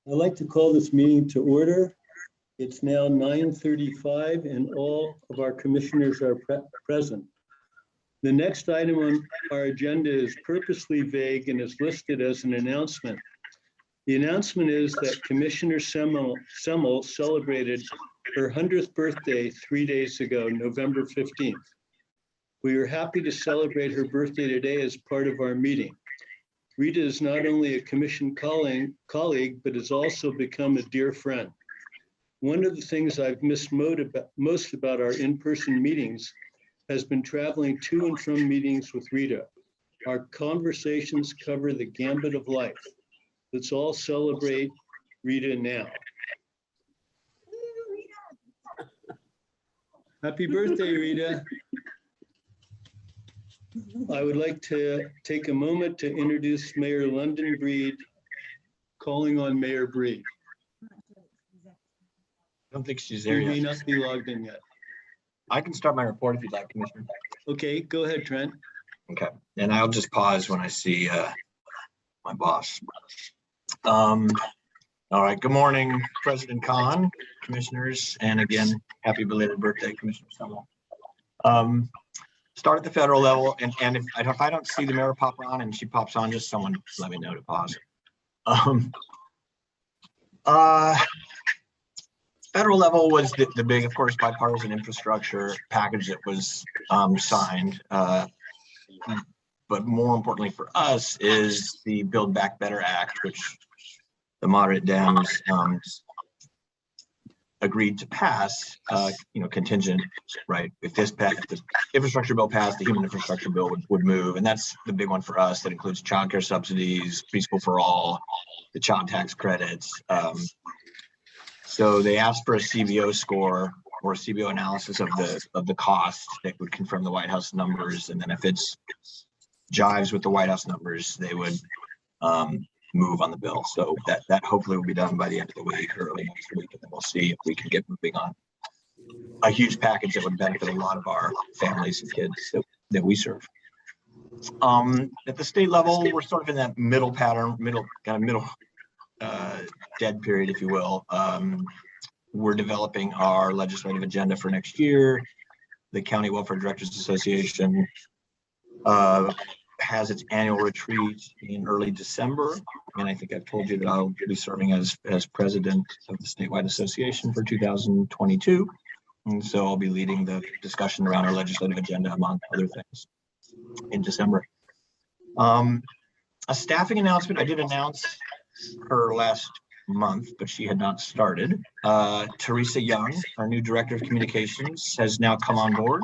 I'd like to call this meeting to order. It's now 9:35 and all of our commissioners are present. The next item on our agenda is purposely vague and is listed as an announcement. The announcement is that Commissioner Semmel celebrated her 100th birthday 3 days ago, November 15th. We are happy to celebrate her birthday today as part of our meeting. Rita is not only a commission colleague, but has also become a dear friend. One of the things I've missed most about our in-person meetings has been traveling to and from meetings with Rita. Our conversations cover the gambit of life. Let's all celebrate Rita now. Happy birthday, Rita. I would like to take a moment to introduce Mayor London Breed, calling on Mayor Breed. I don't think she's there She may yet. not be logged in yet. I can start my report if you'd like, Commissioner. Okay, go ahead, Trent. Okay, and I'll just pause when I see my boss. All right, good morning, President Khan, commissioners, and again, happy belated birthday, Commissioner Semmel. Start at the federal level, and if I don't see the mayor pop on and she pops on, just someone let me know to pause. Federal level was the big, of course, bipartisan infrastructure package that was signed. But more importantly for us is the Build Back Better Act, which the moderate Dems agreed to pass, contingent, right? If the infrastructure bill passed, the human infrastructure bill would move. And that's the big one for us. That includes childcare subsidies, preschool for all, the child tax credits. So they asked for a CBO score or a CBO analysis of the cost that would confirm the White House numbers. And then if it's jives with the White House numbers, they would move on the bill. So that hopefully will be done by the end of the week or early next week, and then we'll see if we can get moving on a huge package that would benefit a lot of our families and kids that we serve. At the state level, we're sort of in that middle dead period, if you will. We're developing our legislative agenda for next year. The County Welfare Directors Association has its annual retreat in early December. And I think I've told you that I'll be serving as president of the Statewide Association for 2022. And so I'll be leading the discussion around our legislative agenda, among other things, in December. A staffing announcement, I did announce her last month, but she had not started. Teresa Young, our new Director of Communications, has now come on board.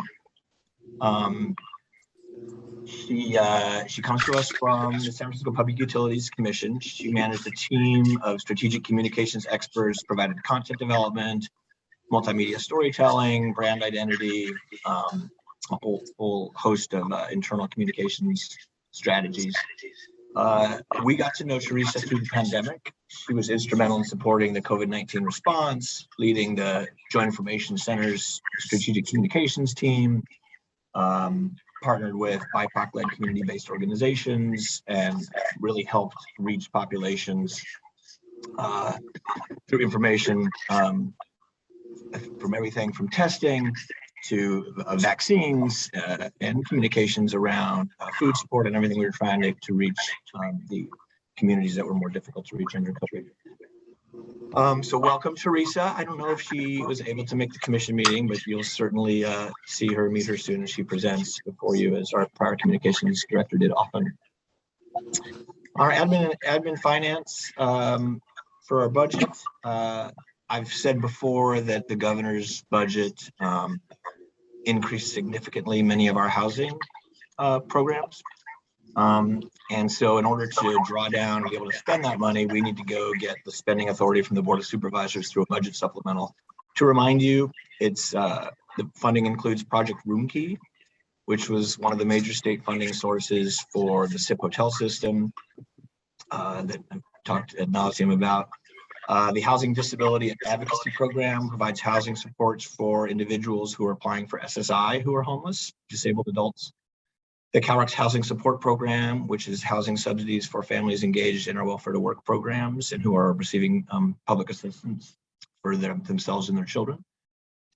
She comes to us from the San Francisco Public Utilities Commission. She managed a team of strategic communications experts, provided content development, multimedia storytelling, brand identity, a whole host of internal communications strategies. We got to know Teresa through the pandemic. She was instrumental in supporting the COVID-19 response, leading the Joint Information Center's strategic communications team, partnered with BIPOC-led community-based organizations, and really helped reach populations through information from everything from testing to vaccines and communications around food support and everything we were trying to reach the communities that were more difficult to reach under COVID. So welcome, Teresa. I don't know if she was able to make the commission meeting, but you'll certainly meet her soon as she presents before you, as our prior communications director did often. Our admin finance for our budget. I've said before that the governor's budget increased significantly many of our housing programs. And so in order to draw down and be able to spend that money, we need to go get the spending authority from the Board of Supervisors through a budget supplemental. To remind you, it's the funding includes Project Roomkey, which was one of the major state funding sources for the SIP hotel system that I've talked ad nauseum about. The Housing Disability and Advocacy Program provides housing supports for individuals who are applying for SSI who are homeless, disabled adults. The CalREX Housing Support Program, which is housing subsidies for families engaged in our welfare to work programs and who are receiving public assistance for themselves and their children.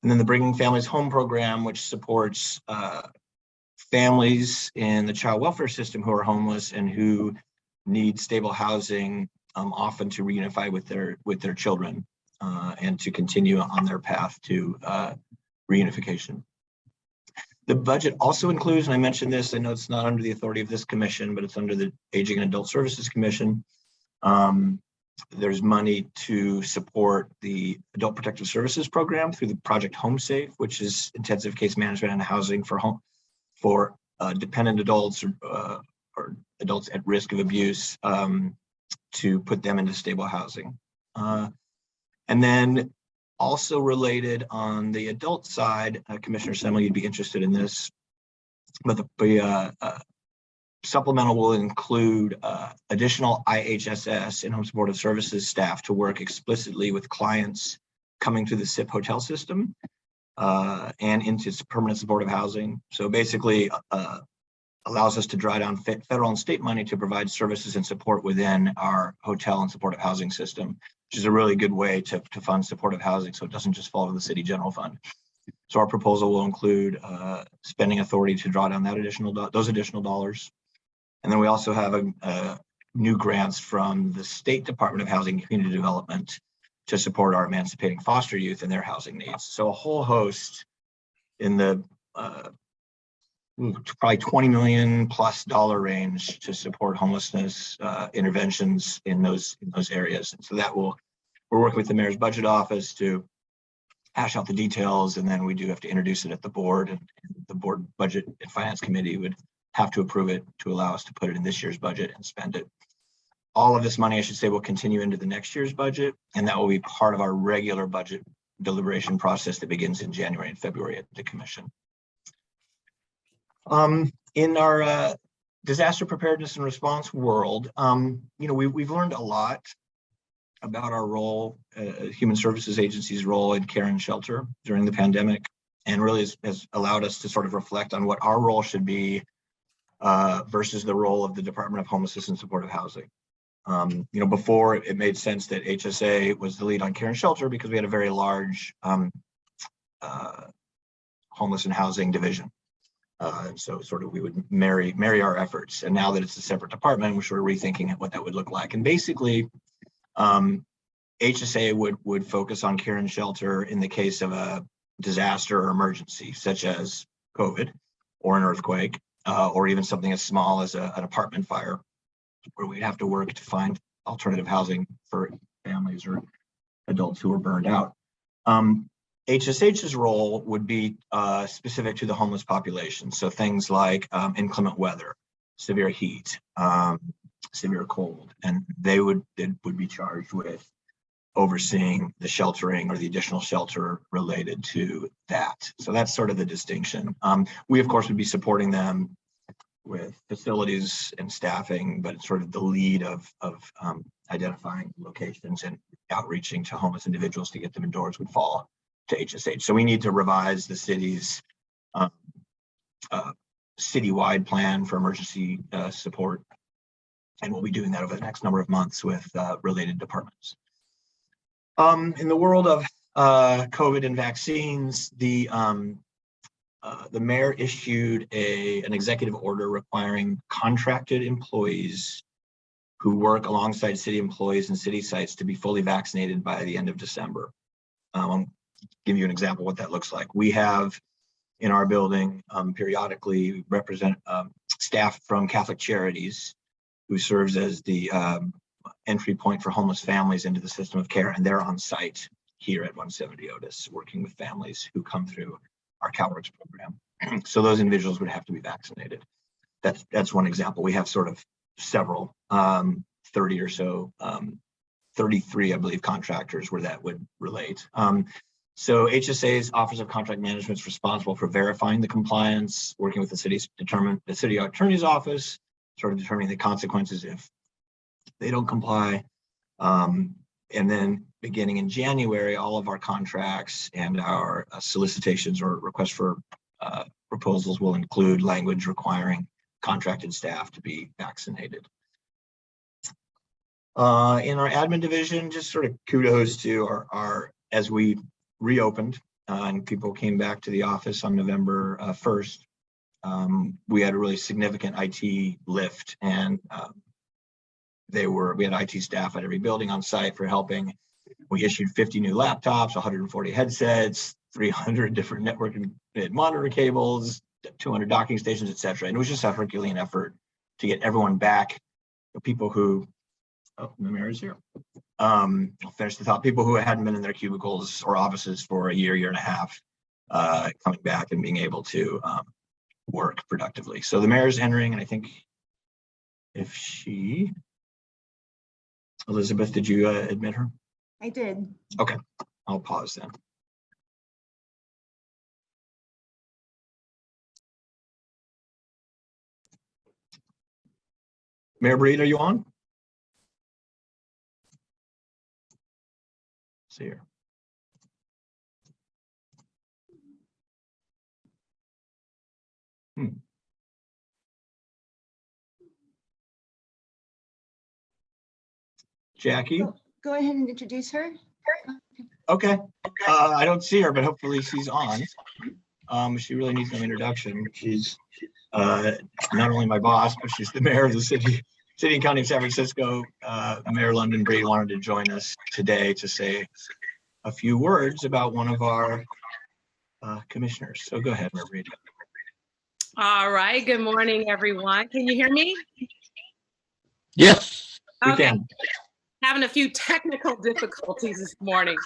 And then the Bringing Families Home program, which supports families in the child welfare system who are homeless and who need stable housing, often to reunify with their children and to continue on their path to reunification. The budget also includes, and I mentioned this, I know it's not under the authority of this commission, but it's under the Aging and Adult Services Commission. There's money to support the Adult Protective Services Program through the Project Home Safe, which is intensive case management and housing for dependent adults or adults at risk of abuse, to put them into stable housing. And then also related on the adult side, Commissioner Semmel, you'd be interested in this, but the supplemental will include additional IHSS, in-home supportive services staff, to work explicitly with clients coming through the SIP hotel system and into permanent supportive housing. So basically allows us to draw down federal and state money to provide services and support within our hotel and supportive housing system, which is a really good way to fund supportive housing so it doesn't just fall to the city general fund. So our proposal will include spending authority to draw down those additional dollars. And then we also have new grants from the State Department of Housing and Community Development to support our emancipating foster youth and their housing needs. So a whole host in the probably $20 million plus range to support homelessness interventions in those areas. And so we're working with the mayor's budget office to hash out the details, and then we do have to introduce it at the board, and the board budget and finance committee would have to approve it to allow us to put it in this year's budget and spend it. All of this money, I should say, will continue into the next year's budget, and that will be part of our regular budget deliberation process that begins in January and February at the commission. In our disaster preparedness and response world, we've learned a lot about our role, human services agency's role in care and shelter during the pandemic, and really has allowed us to sort of reflect on what our role should be versus the role of the Department of Homelessness and Supportive Housing. Before it made sense that HSA was the lead on care and shelter because we had a very large homeless and housing division. And so sort of we would marry our efforts. And now that it's a separate department, we're sort of rethinking what that would look like. And basically, HSA would focus on care and shelter in the case of a disaster or emergency, such as COVID or an earthquake, or even something as small as an apartment fire, where we'd have to work to find alternative housing for families or adults who are burned out. HSH's role would be specific to the homeless population. So things like inclement weather, severe heat, severe cold, and they would be charged with overseeing the sheltering or the additional shelter related to that. So that's sort of the distinction. We, of course, would be supporting them with facilities and staffing, but it's sort of the lead of identifying locations and outreaching to homeless individuals to get them indoors would fall to HSH. So we need to revise the city's citywide plan for emergency support, and we'll be doing that over the next number of months with related departments. In the world of COVID and vaccines, the mayor issued an executive order requiring contracted employees who work alongside city employees and city sites to be fully vaccinated by the end of December. I'll give you an example of what that looks like. We have in our building periodically represent staff from Catholic Charities, who serves as the entry point for homeless families into the system of care, and they're on site here at 170 Otis working with families who come through our CalREX program. So those individuals would have to be vaccinated. That's one example. We have sort of several, 30 or so, 33, I believe, contractors where that would relate. So HSA's Office of Contract Management is responsible for verifying the compliance, working with the city attorney's office, sort of determining the consequences if they don't comply. And then beginning in January, all of our contracts and our solicitations or requests for proposals will include language requiring contracted staff to be vaccinated. In our admin division, just sort of kudos to our as we reopened and people came back to the office on November 1st, we had a really significant IT lift, and we had IT staff at every building on site for helping. We issued 50 new laptops, 140 headsets, 300 different network and monitor cables, 200 docking stations, etc. And it was just a Herculean effort to get everyone back. The people who, the mayor's here. I'll finish the thought. People who hadn't been in their cubicles or offices for a year and a half, coming back and being able to work productively. So the mayor's entering, and I think if Elizabeth, did you admit her? I did. Okay, I'll pause then. Mayor Breed, are you on? See here. Jackie? Go ahead and introduce her. Okay. I don't see her, but hopefully she's on. She really needs no introduction. She's not only my boss, but she's the mayor of the city and county of San Francisco. Mayor London Breed wanted to join us today to say a few words about one of our commissioners. So go ahead, Mayor Breed. All right. Good morning, everyone. Can you hear me? Yes. We Okay. can. Having a few technical difficulties this morning.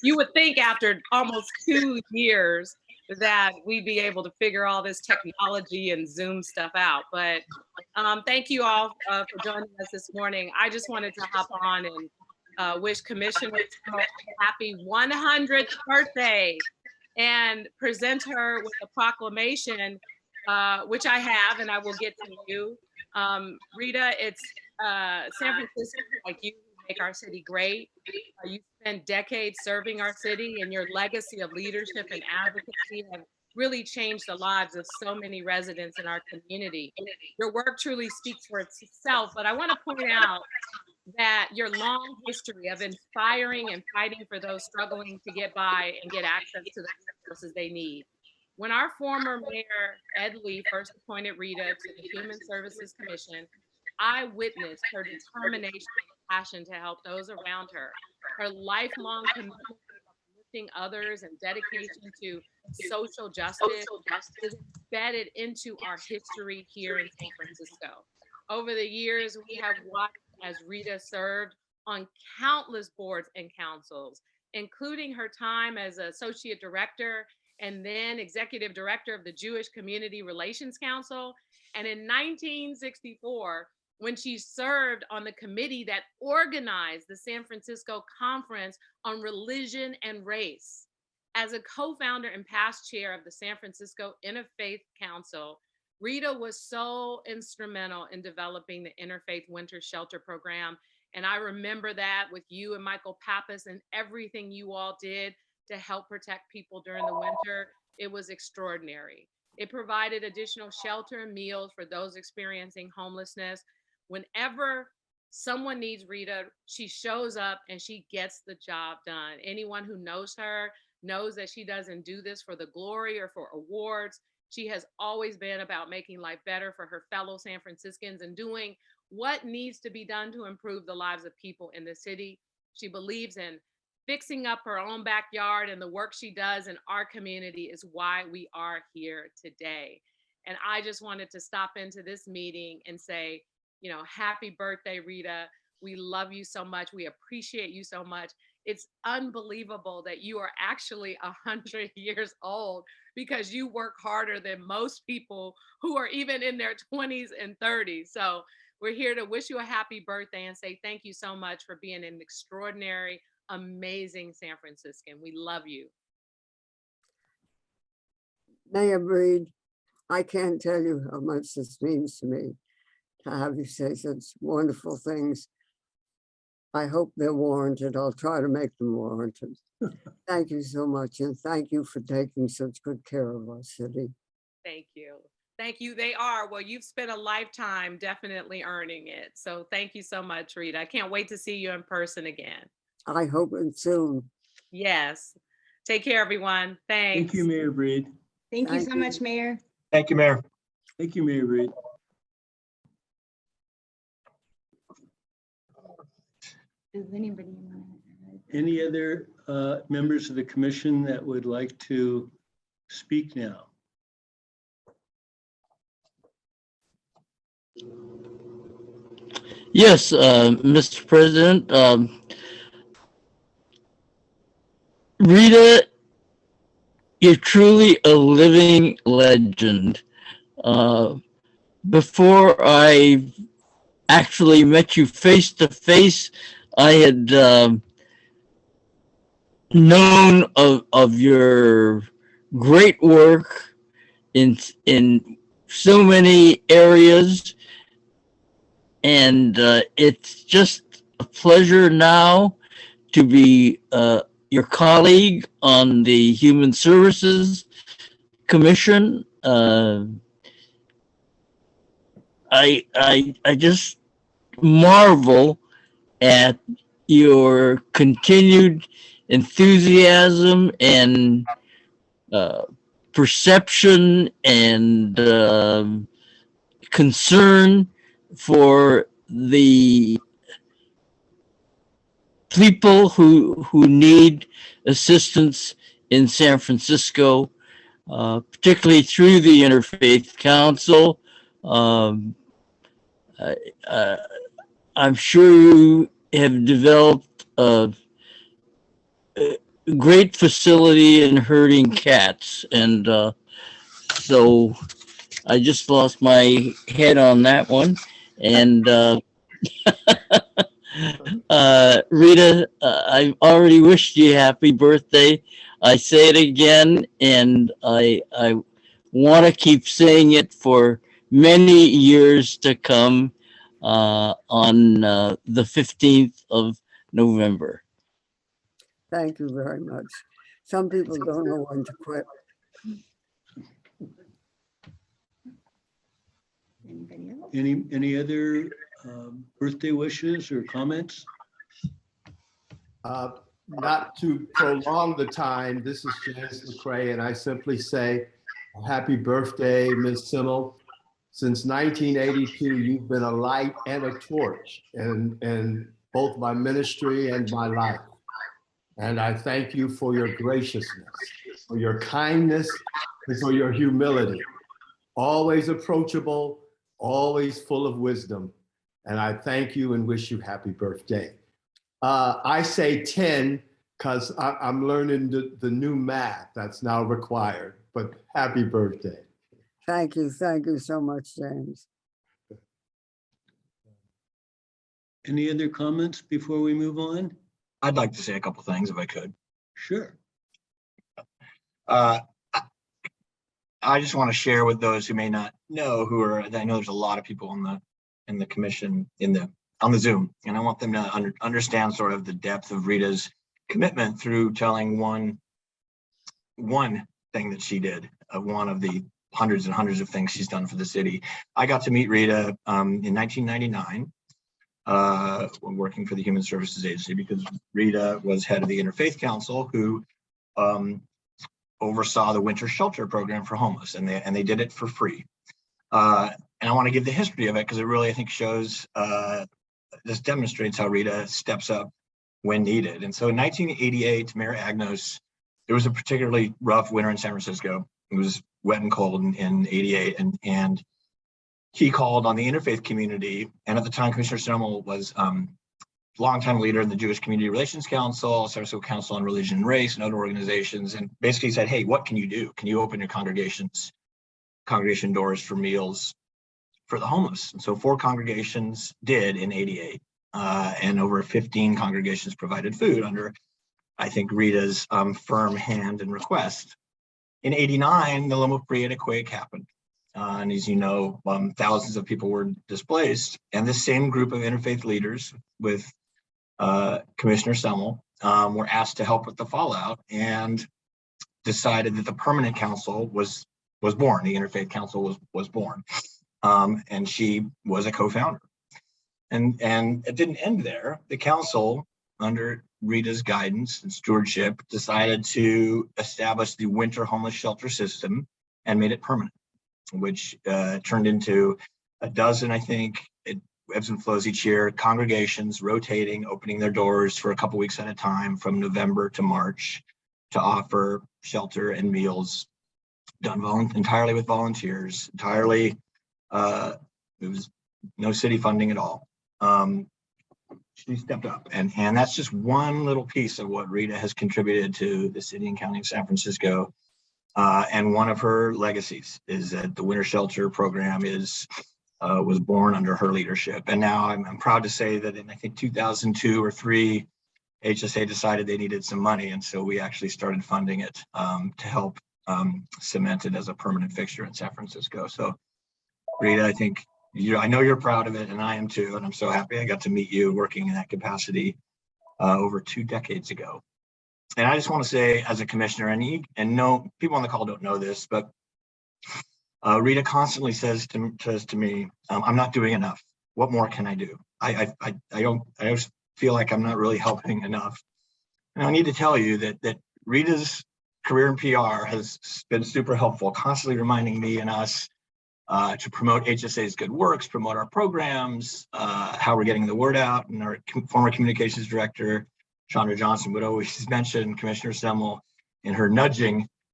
You would think after almost 2 years that we'd be able to figure all this technology and Zoom stuff out. But thank you all for joining us this morning. I just wanted to hop on and wish Commissioner a happy 100th birthday and present her with a proclamation, which I have, and I will get to you. Rita, it's San Francisco, like you, make our city great. You spent decades serving our city, and your legacy of leadership and advocacy have really changed the lives of so many residents in our community. Your work truly speaks for itself, but I want to point out that your long history of inspiring and fighting for those struggling to get by and get access to the resources they need. When our former mayor, Ed Lee, first appointed Rita to the Human Services Commission, I witnessed her determination and passion to help those around her. Her lifelong commitment to uplifting others and dedication to social justice is embedded into our history here in San Francisco. Over the years, we have watched as Rita served on countless boards and councils, including her time as Associate Director and then Executive Director of the Jewish Community Relations Council. And in 1964, when she served on the committee that organized the San Francisco Conference on Religion and Race. As a co-founder and past chair of the San Francisco Interfaith Council, Rita was so instrumental in developing the Interfaith Winter Shelter Program. And I remember that with you and Michael Pappas and everything you all did to help protect people during the winter. It was extraordinary. It provided additional shelter and meals for those experiencing homelessness. Whenever someone needs Rita, she shows up and she gets the job done. Anyone who knows her knows that she doesn't do this for the glory or for awards. She has always been about making life better for her fellow San Franciscans and doing what needs to be done to improve the lives of people in the city. She believes in fixing up her own backyard, and the work she does in our community is why we are here today. And I just wanted to stop into this meeting and say, you know, happy birthday, Rita. We love you so much. We appreciate you so much. It's unbelievable that you are actually 100 years old because you work harder than most people who are even in their 20s and 30s. So we're here to wish you a happy birthday and say thank you so much for being an extraordinary, amazing San Franciscan. We love you. Mayor Breed, I can't tell you how much this means to me to have you say such wonderful things. I hope they're warranted. I'll try to make them warranted. Thank you so much. And thank you for taking such good care of our city. Thank you. Thank you. They are. Well, you've spent a lifetime definitely earning it. So thank you so much, Rita. I can't wait to see you in person again. I hope it's soon. Yes. Take care, everyone. Thanks. Thank you, Mayor Breed. Thank you Thank so you. much, Mayor. Thank you, Mayor. Thank you, Mayor Breed. Does anybody want to? Any other members of the commission that would like to speak now? Yes, Mr. President. Rita, you're truly a living legend. Before I actually met you face to face, I had known of your great work in so many areas, and it's just a pleasure now to be your colleague on the Human Services Commission. I just marvel at your continued enthusiasm and perception and concern for the people who need assistance in San Francisco, particularly through the Interfaith Council. I'm sure you have developed a great facility in herding cats, and so I just lost my head on that one. And Rita, I already wished you happy birthday. I say it again, and I want to keep saying it for many years to come on the 15th of November. Thank you very much. Some people don't know when to quit. Anybody else? Any other birthday wishes or comments? Not to prolong the time, this is Janice McCrae, and I simply say, happy birthday, Ms. Simmel. Since 1982, you've been a light and a torch in both my ministry and my life. And I thank you for your graciousness, for your kindness, and for your humility. Always approachable, always full of wisdom. And I thank you and wish you happy birthday. I say 10 because I'm learning the new math that's now required, but happy birthday. Thank you so much, James. Any other comments before we move on? I'd like to say a couple things if I could. Sure. I just want to share with those who may not know, I know there's a lot of people in the commission on the Zoom, and I want them to understand sort of the depth of Rita's commitment through telling one thing that she did, one of the hundreds and hundreds of things she's done for the city. I got to meet Rita in 1999 when working for the Human Services Agency, because Rita was head of the Interfaith Council, who oversaw the winter shelter program for homeless, and they did it for free. And I want to give the history of it because it really, I think, shows this demonstrates how Rita steps up when needed. And so in 1988, Mayor Agnos, it was a particularly rough winter in San Francisco. It was wet and cold in 88, and he called on the interfaith community. And at the time, Commissioner Simmel was longtime leader in the Jewish Community Relations Council, San Francisco Council on Religion and Race, and other organizations, and basically said, hey, what can you do? Can you open your congregation doors for meals for the homeless? And so 4 congregations did in 88, and over 15 congregations provided food under, I think, Rita's firm hand and request. In 89, the Loma Prieta quake happened. And as you know, thousands of people were displaced. And this same group of interfaith leaders with Commissioner Simmel were asked to help with the fallout, and decided that the permanent council was was born. The Interfaith Council was born, and she was a co-founder. And it didn't end there. The council, under Rita's guidance and stewardship, decided to establish the winter homeless shelter system and made it permanent, which turned into a dozen, I think, it ebbs and flows each year, congregations rotating, opening their doors for a couple weeks at a time from November to March to offer shelter and meals done entirely with volunteers, entirely, it was no city funding at all. She stepped up, and that's just one little piece of what Rita has contributed to the city and county of San Francisco. And one of her legacies is that the winter shelter program was born under her leadership. And now I'm proud to say that in, I think, 2002 or 3, HSA decided they needed some money, and so we actually started funding it to help cement it as a permanent fixture in San Francisco. So, Rita, I think I know you're proud of it, and I am too, and I'm so happy I got to meet you working in that capacity over 2 decades ago. And I just want to say, as a commissioner, and no people on the call don't know this, but Rita constantly says to me, "I'm not doing enough. What more can I do? I just feel like I'm not really helping enough." And I need to tell you that Rita's career in PR has been super helpful, constantly reminding me and us to promote HSA's good works, promote our programs, how we're getting the word out. And our former communications director, Chandra Johnson, would always mention Commissioner Semmel in her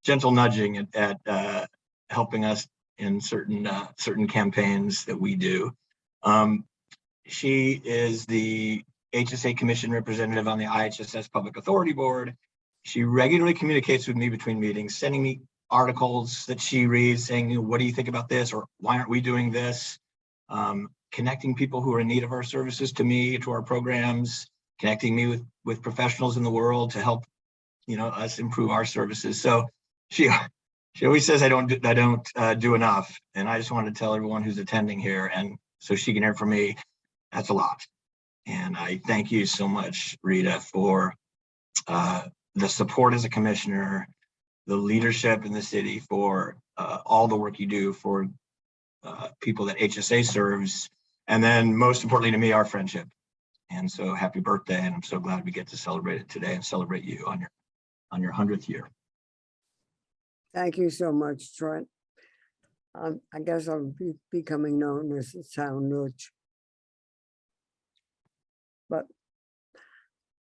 gentle nudging at helping us in certain campaigns that we do. She is the HSA Commission representative on the IHSS Public Authority Board. She regularly communicates with me between meetings, sending me articles that she reads saying, what do you think about this? Or why aren't we doing this? Connecting people who are in need of our services to me, to our programs, connecting me with professionals in the world to help, us improve our services. So she always says I don't do enough. And I just want to tell everyone who's attending here, and so she can hear from me, that's a lot. And I thank you so much, Rita, for the support as a commissioner, the leadership in the city, for all the work you do for people that HSA serves, and then most importantly to me, our friendship. And so happy birthday, and I'm so glad we get to celebrate it today and celebrate you on your 100th year. Thank you so much, Trent. I guess I'm becoming known as the town nudge. But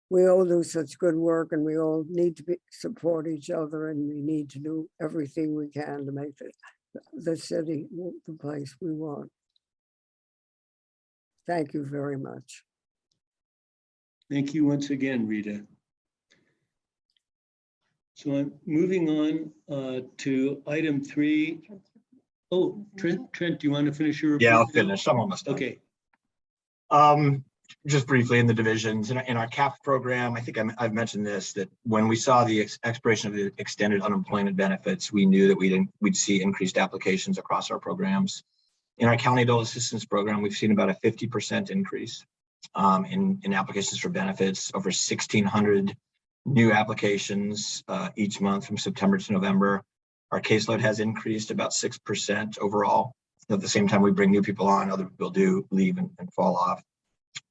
we all do such good work, and we all need to support each other, and we need to do everything we can to make the city the place we want. Thank you very much. Thank you once again, Rita. So I'm moving on to item 3. Oh, Trent, do you want to finish your report? Yeah, I'll finish. I'm almost done. Okay. Just briefly in the divisions, in our CAP program, I think I've mentioned this, that when we saw the expiration of the extended unemployment benefits, we knew that we'd see increased applications across our programs. In our county adult assistance program, we've seen about a 50% increase in applications for benefits, over 1,600 new applications each month from September to November. Our caseload has increased about 6% overall. At the same time, we bring new people on, other people do leave and fall off,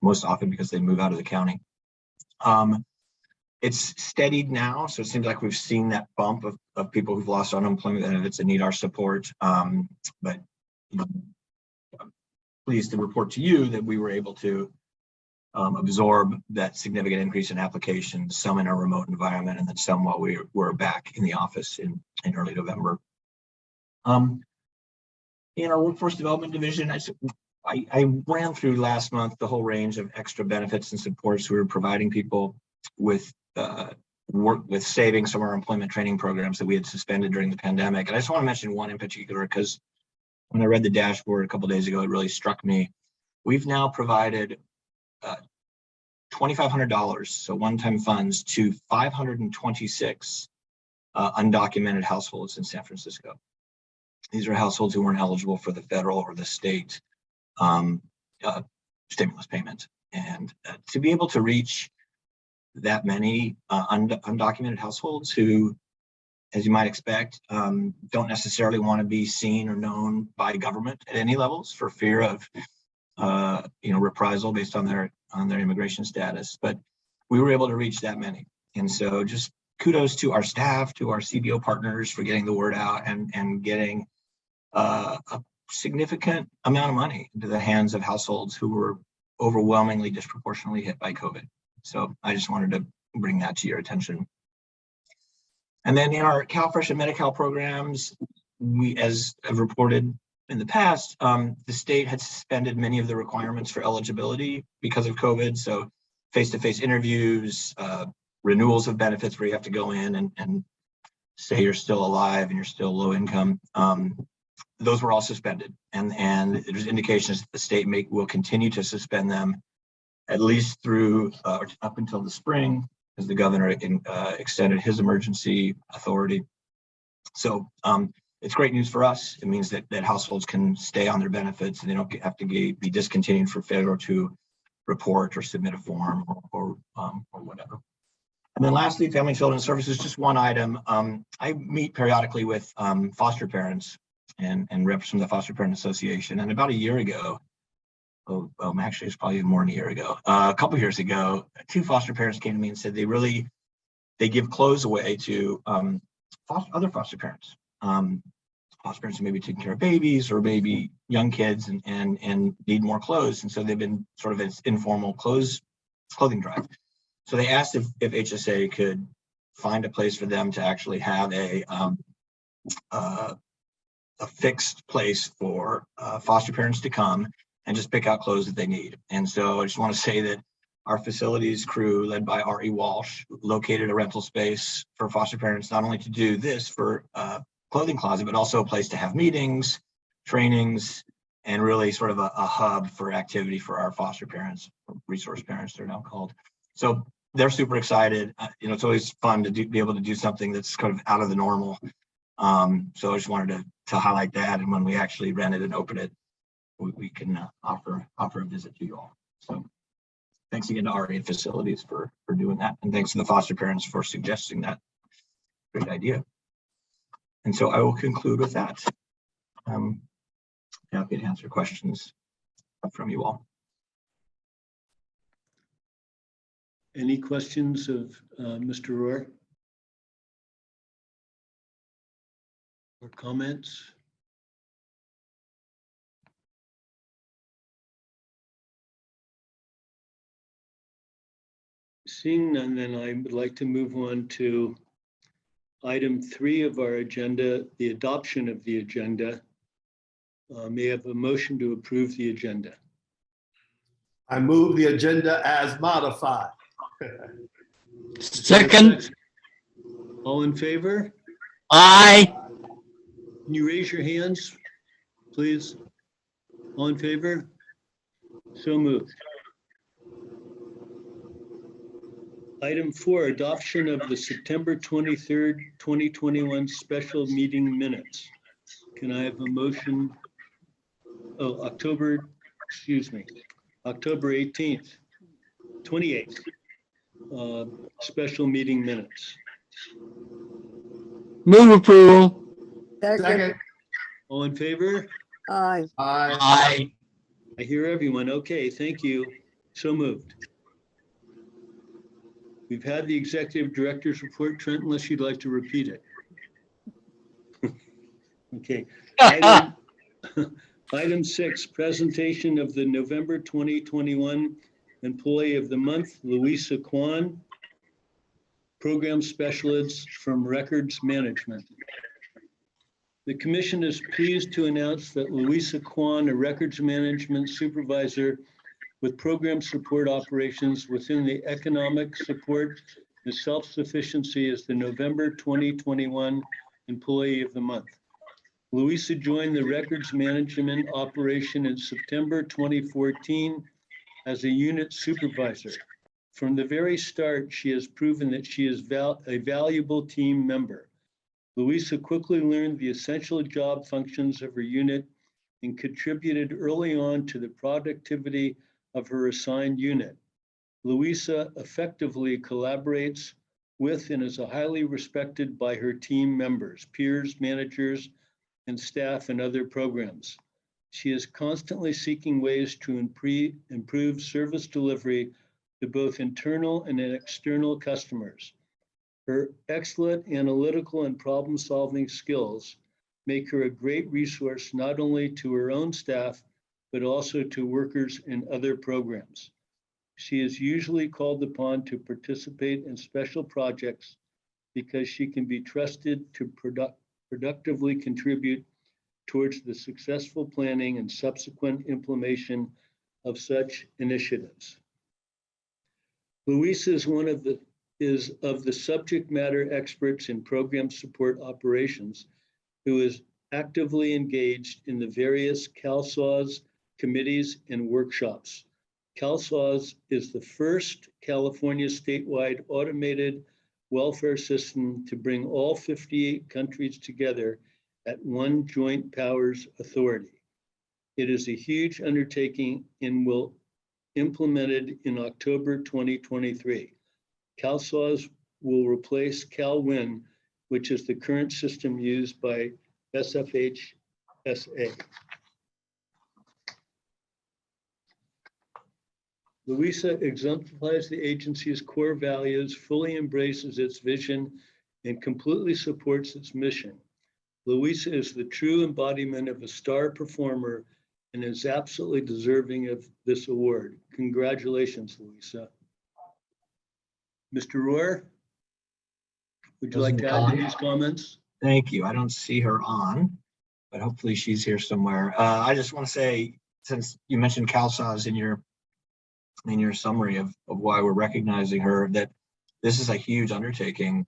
most often because they move out of the county. It's steadied now, so it seems like we've seen that bump of people who've lost unemployment benefits and need our support. But I'm pleased to report to you that we were able to absorb that significant increase in applications, some in a remote environment, and then some while we were back in the office in early November. In our workforce development division, I ran through last month the whole range of extra benefits and supports we were providing people with savings from our employment training programs that we had suspended during the pandemic. And I just want to mention one in particular, because when I read the dashboard a couple of days ago, it really struck me. We've now provided $2,500, so one-time funds, to 526 undocumented households in San Francisco. These are households who weren't eligible for the federal or the state stimulus payment. And to be able to reach that many undocumented households who as you might expect, don't necessarily want to be seen or known by government at any levels for fear of reprisal based on their immigration status. But we were able to reach that many. And so just kudos to our staff, to our CBO partners for getting the word out and getting a significant amount of money into the hands of households who were overwhelmingly disproportionately hit by COVID. So I just wanted to bring that to your attention. And then in our CalFresh and Medi-Cal programs, we, as I've reported in the past, the state had suspended many of the requirements for eligibility because of COVID. So face-to-face interviews, renewals of benefits where you have to go in and say you're still alive and you're still low income. Those were all suspended. And there's indications that the state will continue to suspend them at least through up until the spring, as the governor extended his emergency authority. So it's great news for us. It means that households can stay on their benefits and they don't have to be discontinued for failure to report or submit a form or whatever. And then lastly, Family and Children Services, just one item. I meet periodically with foster parents and reps from the Foster Parent Association. And about a year ago, actually it's probably more than a year ago, a couple of years ago, 2 foster parents came to me and said they give clothes away to other foster parents. Foster parents who may be taking care of babies or maybe young kids and need more clothes. And so they've been sort of an informal clothing drive. So they asked if HSA could find a place for them to actually have a fixed place for foster parents to come and just pick out clothes that they need. And so I just want to say that our facilities crew, led by R.E. Walsh, located a rental space for foster parents, not only to do this for clothing closet, but also a place to have meetings, trainings, and really sort of a hub for activity for our foster parents, resource parents, they're now called. So they're super excited. It's always fun to be able to do something that's kind of out of the normal. So I just wanted to highlight that. And when we actually rent it and open it, we can offer a visit to you all. So thanks again to RA Facilities for doing that. And thanks to the foster parents for suggesting that. Great idea. And so I will conclude with that. Happy to answer questions from you all. Any questions of Mr. Rohr? Or comments? Seeing none, then I would like to move on to item 3 of our agenda, the adoption of the agenda. May I have a motion to approve the agenda? I move the agenda as modified. Second, All in favor? aye. Can you raise your hands, please? All in favor? So moved. Item 4, adoption of the September 23rd, 2021 special meeting minutes. Can I have a motion? Oh, October 18th, 28th, special meeting minutes. Move approval. Second. All in favor? Aye. Aye. Aye. I hear everyone. Okay, thank you. So moved. We've had the executive director's report, Trent, unless you'd like to repeat it. Okay. Item 6, presentation of the November 2021 Employee of the Month, Louisa Kwan, Program Specialist from Records Management. The commission is pleased to announce that Louisa Kwan, a records management supervisor with program support operations within the economic support and self-sufficiency, is the November 2021 Employee of the Month. Louisa joined the records management operation in September 2014 as a unit supervisor. From the very start, she has proven that she is a valuable team member. Louisa quickly learned the essential job functions of her unit and contributed early on to the productivity of her assigned unit. Louisa effectively collaborates with and is highly respected by her team members, peers, managers, and staff in other programs. She is constantly seeking ways to improve service delivery to both internal and external customers. Her excellent analytical and problem-solving skills make her a great resource not only to her own staff, but also to workers in other programs. She is usually called upon to participate in special projects because she can be trusted to productively contribute towards the successful planning and subsequent implementation of such initiatives. Louisa is of the subject matter experts in program support operations who is actively engaged in the various CalSAWS committees and workshops. CalSAWS is the first California statewide automated welfare system to bring all 58 countries together at one joint powers authority. It is a huge undertaking and will implemented in October 2023. CalSAWS will replace CalWin, which is the current system used by SFHSA. Louisa exemplifies the agency's core values, fully embraces its vision, and completely supports its mission. Louisa is the true embodiment of a star performer and is absolutely deserving of this award. Congratulations, Louisa. Mr. Rohr, would you like to add to these comments? Thank you. I don't see her on, but hopefully she's here somewhere. I just want to say, since you mentioned CalSAWS in your summary of why we're recognizing her, that this is a huge undertaking,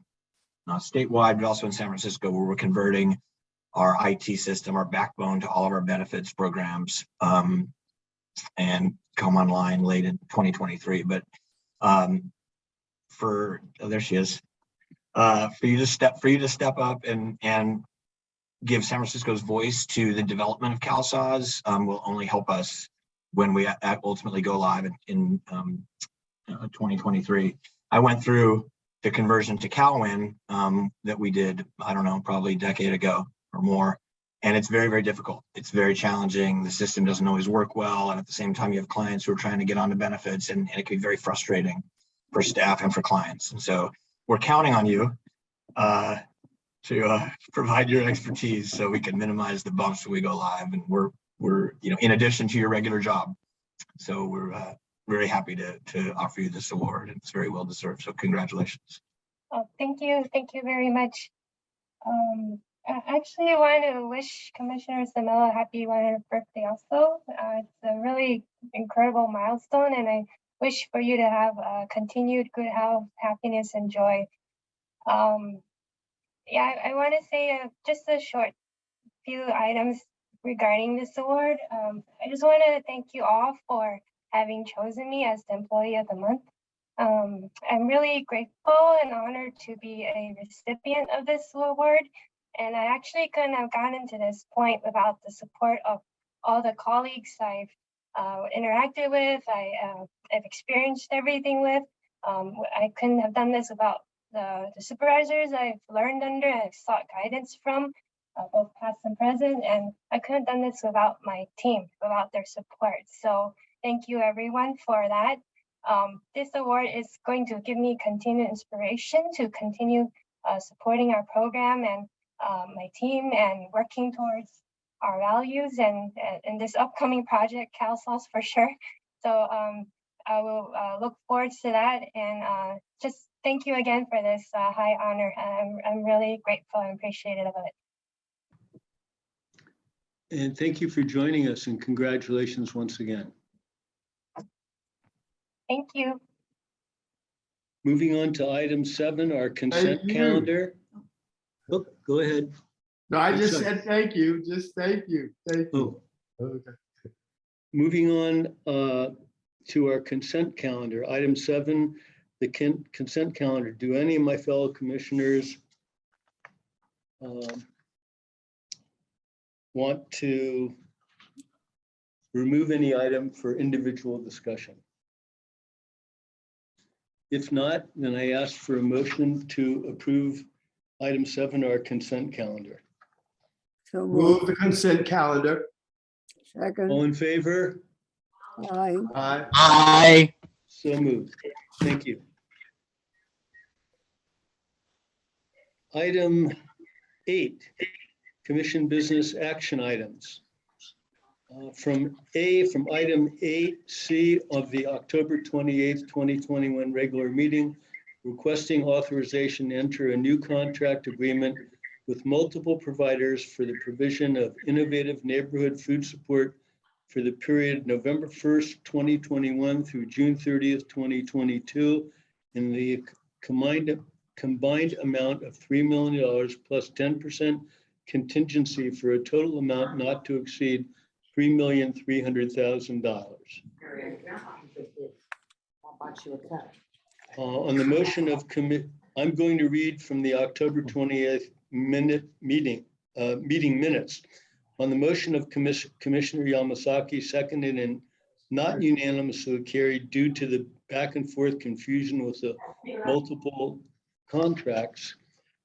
statewide, but also in San Francisco, where we're converting our IT system, our backbone to all of our benefits programs, and come online late in 2023. But there she is. For you to step up and give San Francisco's voice to the development of CalSAWS will only help us when we ultimately go live in 2023. I went through the conversion to CalWin that we did, I don't know, probably a decade ago or more. And it's very, very difficult. It's very challenging. The system doesn't always work well. And at the same time, you have clients who are trying to get onto benefits, and it can be very frustrating for staff and for clients. And so we're counting on you to provide your expertise so we can minimize the bumps when we go live. And we're in addition to your regular job. So we're very happy to offer you this award. It's very well deserved. So congratulations. Oh, thank you. Thank you very much. I actually want to wish Commissioner Samela a happy 100th birthday also. It's a really incredible milestone, and I wish for you to have continued good health, happiness, and joy. Yeah, I want to say just a short few items regarding this award. I just want to thank you all for having chosen me as the Employee of the Month. I'm really grateful and honored to be a recipient of this award. And I actually couldn't have gotten to this point without the support of all the colleagues I've interacted with, I've experienced everything with. I couldn't have done this without the supervisors I've learned under and I've sought guidance from, both past and present. And I couldn't have done this without my team, without their support. So thank you everyone for that. This award is going to give me continued inspiration to continue supporting our program and my team and working towards our values and this upcoming project, CalSAWS for sure. So I will look forward to that, and just thank you again for this high honor. I'm really grateful and appreciative of it. And thank you for joining us, and congratulations once again. Thank you. Moving on to item 7, our consent calendar. Oh, go ahead. No, I just Sorry. said thank you. Just thank you. Thank you. Oh, Okay. moving on to our consent calendar. Item 7, the consent calendar. Do any of my fellow commissioners want to remove any item for individual discussion? If not, then I ask for a motion to approve item 7, our consent calendar. So Move moved. the consent calendar. All Second, in favor? aye. Aye. Aye. So moved. Thank you. Item 8, commission business action items. From item 8C of the October 28th, 2021 regular meeting, requesting authorization to enter a new contract agreement with multiple providers for the provision of innovative neighborhood food support for the period November 1st, 2021 through June 30th, 2022, in the combined amount of $3 million plus 10% contingency for a total amount not to exceed $3,300,000. On the motion of I'm going to read from the October 28th meeting minutes. On the motion of Commissioner Yamasaki, seconded and not unanimously carried due to the back and forth confusion with the multiple contracts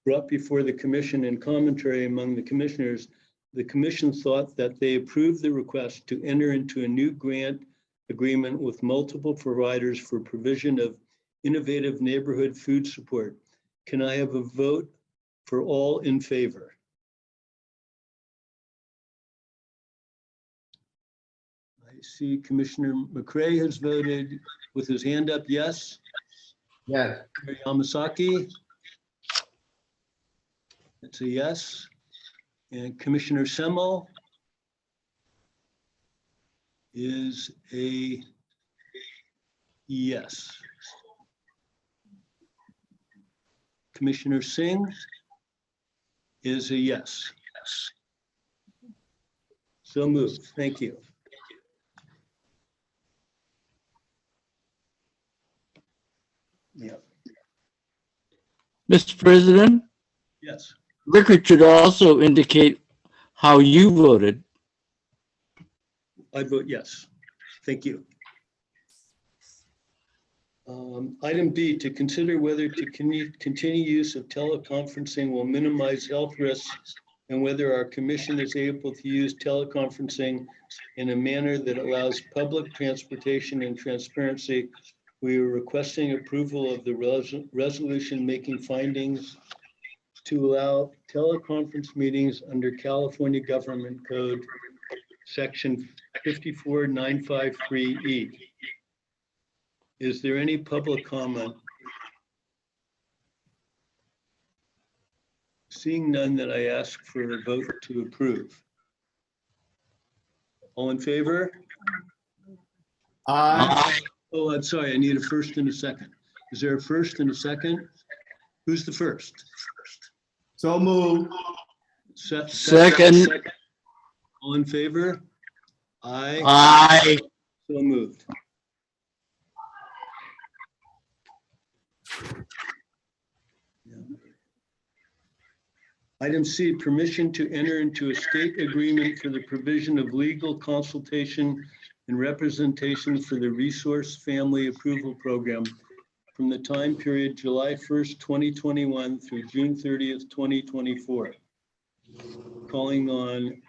brought before the commission and commentary among the commissioners, the commission thought that they approved the request to enter into a new grant agreement with multiple providers for provision of innovative neighborhood food support. Can I have a vote for all in favor? I see Commissioner McCray has voted with his hand up, yes. Yes. Yamasaki? It's a yes. And Commissioner Semmel is a yes. Commissioner Singh is a yes. So moved. Thank you. Yeah. Mr. President, Yes. record should also indicate how you voted. I vote yes. Thank you. Item B, to consider whether to continue use of teleconferencing will minimize health risks and whether our commission is able to use teleconferencing in a manner that allows public transportation and transparency. We are requesting approval of the resolution making findings to allow teleconference meetings under California Government Code Section 54953E. Is there any public comment? Seeing none, that I ask for a vote to approve. All in favor? Aye. Oh, I'm sorry, I need a first and a second. Is there a first and a second? Who's the first? So moved. Second. All in favor? Aye. Aye. So moved. Item C, permission to enter into a state agreement for the provision of legal consultation and representation for the Resource Family Approval Program from the time period July 1st, 2021 through June 30th, 2024. Calling on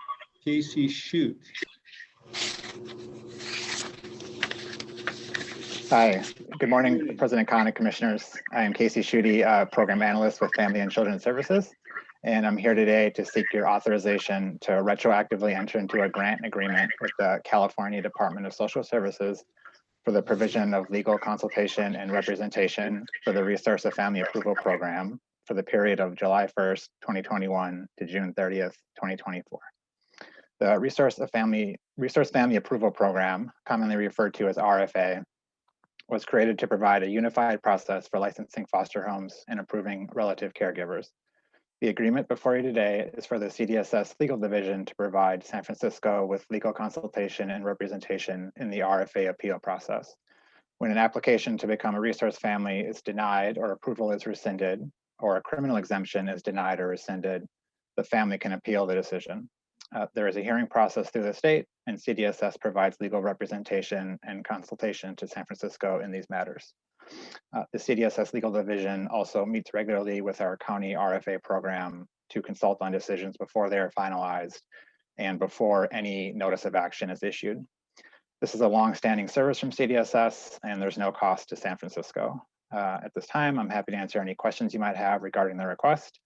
Casey Shute. Hi, good morning, President Khan and Commissioners. I am Casey Schutte, Program Analyst with Family and Children's Services, and I'm here today to seek your authorization to retroactively enter into a grant agreement with the California Department of Social Services for the provision of legal consultation and representation for the Resource of Family Approval Program for the period of July 1st, 2021 to June 30th, 2024. The Resource Family Approval Program, commonly referred to as RFA, was created to provide a unified process for licensing foster homes and approving relative caregivers. The agreement before you today is for the CDSS Legal Division to provide San Francisco with legal consultation and representation in the RFA appeal process. When an application to become a resource family is denied or approval is rescinded, or a criminal exemption is denied or rescinded, the family can appeal the decision. There is a hearing process through the state, and CDSS provides legal representation and consultation to San Francisco in these matters. The CDSS Legal Division also meets regularly with our county RFA program to consult on decisions before they are finalized and before any notice of action is issued. This is a long-standing service from CDSS, and there's no cost to San Francisco. At this time, I'm happy to answer any questions you might have regarding the request.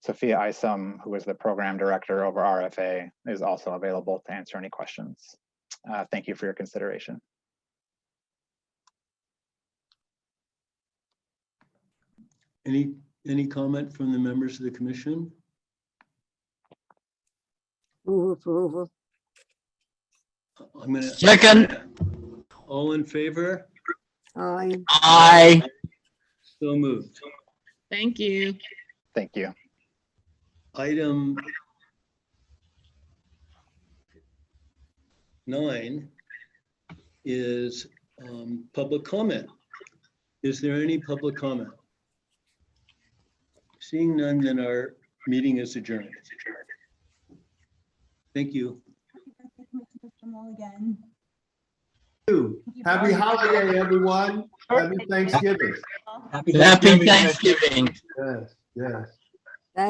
Sophia Isom, who is the program director over RFA, is also available to answer any questions. Thank you for your consideration. Any comment from the members of the commission? Move approval. I'm gonna. Second. All in favor? Aye. Aye. So moved. Thank you. Thank you. Item 9 is public comment. Is there any public comment? Seeing none, then our meeting is adjourned. Thank you. Again. Happy holiday, everyone. Happy Thanksgiving. Happy Happy Thanksgiving. Thanksgiving. Yes, yes.